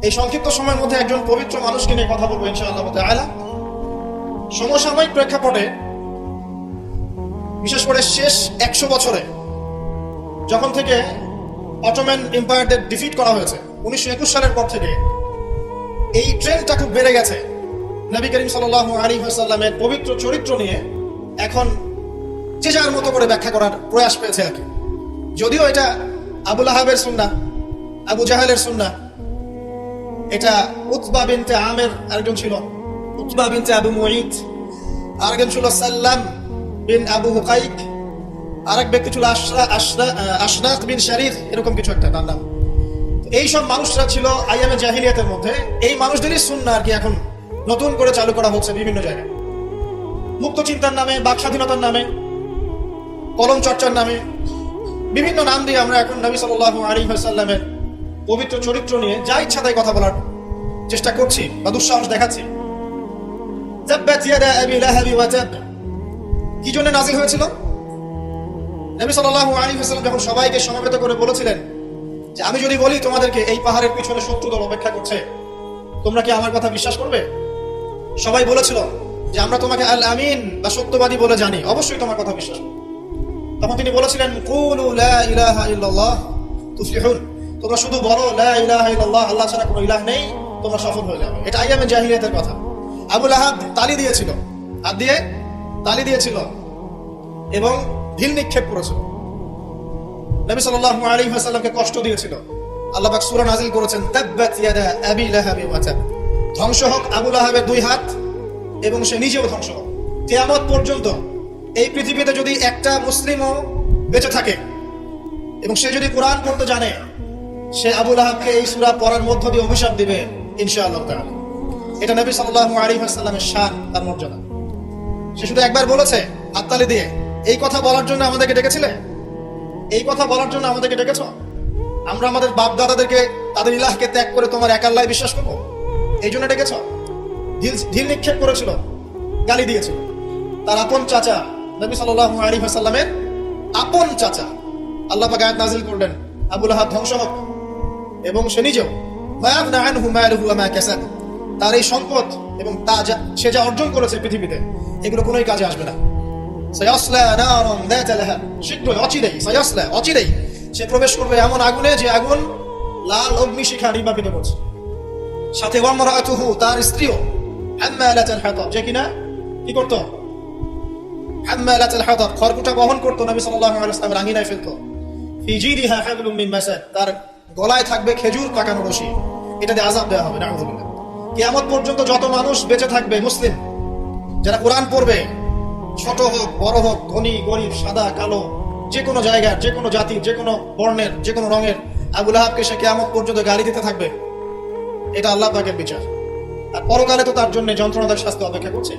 এই সংক্ষিপ্ত সময়ের মধ্যে একজন পবিত্র মানুষকে নিয়ে কথা বলবো ইনশাআল্লাহ তাআলা। সমসাময়িক প্রেক্ষাপটে, বিশেষ করে শেষ 100 বছরে যখন থেকে অটোম্যান এম্পায়ারদের ডিফিট করা হয়েছে 1921 সালের পর থেকে এই ট্রেন্ডটা খুব বেড়ে গেছে। নবী করিম সাল্লাল্লাহু আলাইহি ওয়াসাল্লামের পবিত্র চরিত্র নিয়ে এখন যে যার মতো করে ব্যাখ্যা করার প্রয়াস পেয়েছে আর কি। যদিও এটা আবু লাহাবের সুন্নাহ, আবু জাহেলের সুন্নাহ, এটা উতবা বিনতে আমের আরেকজন ছিল, উতবা বিনতে আবু মুঈত, আরেকজন ছিল সাল্লাম বিন আবু হুকাইক, আরেক ব্যক্তি ছিল আশনাক বিন শারিক, এরকম কিছু একটা তার নাম। এই সব মানুষরা ছিল আইয়ামে জাহিলিয়াতের মধ্যে। এই মানুষদেরই সুন্নাহ আর কি এখন নতুন করে চালু করা হচ্ছে বিভিন্ন জায়গায়, মুক্ত চিন্তার নামে, বাক স্বাধীনতার নামে, কলম চর্চার নামে, বিভিন্ন নাম দিয়ে আমরা এখন নবী সাল্লাল্লাহু আলাইহি ওয়াসাল্লামের পবিত্র চরিত্র নিয়ে যা ইচ্ছা তাই কথা বলার চেষ্টা করছি বা দুঃসাহস দেখাচ্ছি। তাব্বাত ইয়াদা আবি লাহাব ওয়া তাব কি জন্য নাযিল হয়েছিল? নবী সাল্লাল্লাহু আলাইহি ওয়াসাল্লাম যখন সবাইকে সমবেত করে বলেছিলেন যে আমি যদি বলি তোমাদেরকে এই পাহাড়ের পিছনে শত্রু দল অপেক্ষা করছে, তোমরা কি আমার কথা বিশ্বাস করবে? সবাই বলেছিল যে আমরা তোমাকে আল আমিন বা সত্যবাদী বলে জানি, অবশ্যই তোমার কথা বিশ্বাস করব। তখন তিনি বলেছিলেন কুলু লা ইলাহা ইল্লাল্লাহ তুফলিহুন, তোমরা শুধু বলো লা ইলাহা ইল্লাল্লাহ, আল্লাহ ছাড়া কোনো ইলাহ নেই, তোমরা সফল হয়ে যাবে। এটা আইয়ামে জাহিলিয়াতের কথা। আবু লাহাব তালি দিয়েছিল, হাত দিয়ে তালি দিয়েছিল এবং ঢিল নিক্ষেপ করেছিল, নবী সাল্লাল্লাহু আলাইহি ওয়াসাল্লামকে কষ্ট দিয়েছিল। আল্লাহ পাক সূরা নাযিল করেছেন তাব্বাত ইয়াদা আবি লাহাব ওয়া তাব, ধ্বংস হোক আবু লাহাবের দুই হাত এবং সে নিজেও ধ্বংস হোক। কিয়ামত পর্যন্ত এই পৃথিবীতে যদি একটা মুসলিমও বেঁচে থাকে এবং সে যদি কোরআন পড়তে জানে, সে আবু লাহাবকে এই সূরা পড়ার মধ্য দিয়ে অভিশাপ দিবে ইনশাআল্লাহ তাআলা। এটা নবী সাল্লাল্লাহু আলাইহি ওয়াসাল্লামের শান, তার মর্যাদা। সে শুধু একবার বলেছে হাততালি দিয়ে, এই কথা বলার জন্য আমাদেরকে ডেকেছিলে? এই কথা বলার জন্য আমাদেরকে ডেকেছ? আমরা আমাদের বাপ দাদাদেরকে, তাদের ইলাহকে ত্যাগ করে তোমার এক আল্লাহ বিশ্বাস করবো, এই জন্য ডেকেছ? ঢিল নিক্ষেপ করেছিল, গালি দিয়েছিল। তার আপন চাচা নবী সাল্লাল্লাহু আলাইহি ওয়াসাল্লামের আপন চাচা, আল্লাহ পাক আয়াত নাযিল করলেন আবু লাহাব ধ্বংস হোক এবং সে নিজেও মা আগনা আনহু মালুহু ওয়া মা কাসাব, তার এই সম্পদ এবং সে যা অর্জন করেছে পৃথিবীতে, এগুলো কোনোই কাজে আসবে না। সায়াসলা নারান যাতা লাহাব, শীঘ্রই অচিরেই সে প্রবেশ করবে এমন আগুনে যে আগুন লাল অগ্নিশিখা নির্বাপিত করছে। সাথে ওয়ামরাতুহু, তার স্ত্রীও, হাম্মালাতুল হাতাব, যে কিনা কি করতো? হাম্মালাতুল হাতাব, খড়কুটা বহন করতো, নবী সাল্লাল্লাহু আলাইহি ওয়াসাল্লামের আঙ্গিনায় ফেলতো। ফি জিদিহা হাবলুম মিন মাসাদ, তার গলায় থাকবে খেজুর পাকানো রশি, এটা দিয়ে আযাব দেওয়া হবে নাউযুবিল্লাহ। কিয়ামত পর্যন্ত যত মানুষ বেঁচে থাকবে মুসলিম, যারা কোরআন পড়বে, ছোট হোক বড় হোক, ধনী গরিব, সাদা কালো, যে কোনো জায়গার, যে কোনো জাতির, যে কোনো বর্ণের, যে কোনো রঙের, আবু লাহাবকে সে কিয়ামত পর্যন্ত গালি দিতে থাকবে। এটা আল্লাহ পাকের বিচার। আর পরকালে তো তার জন্য যন্ত্রণাদায়ক শাস্তি অপেক্ষা করছে।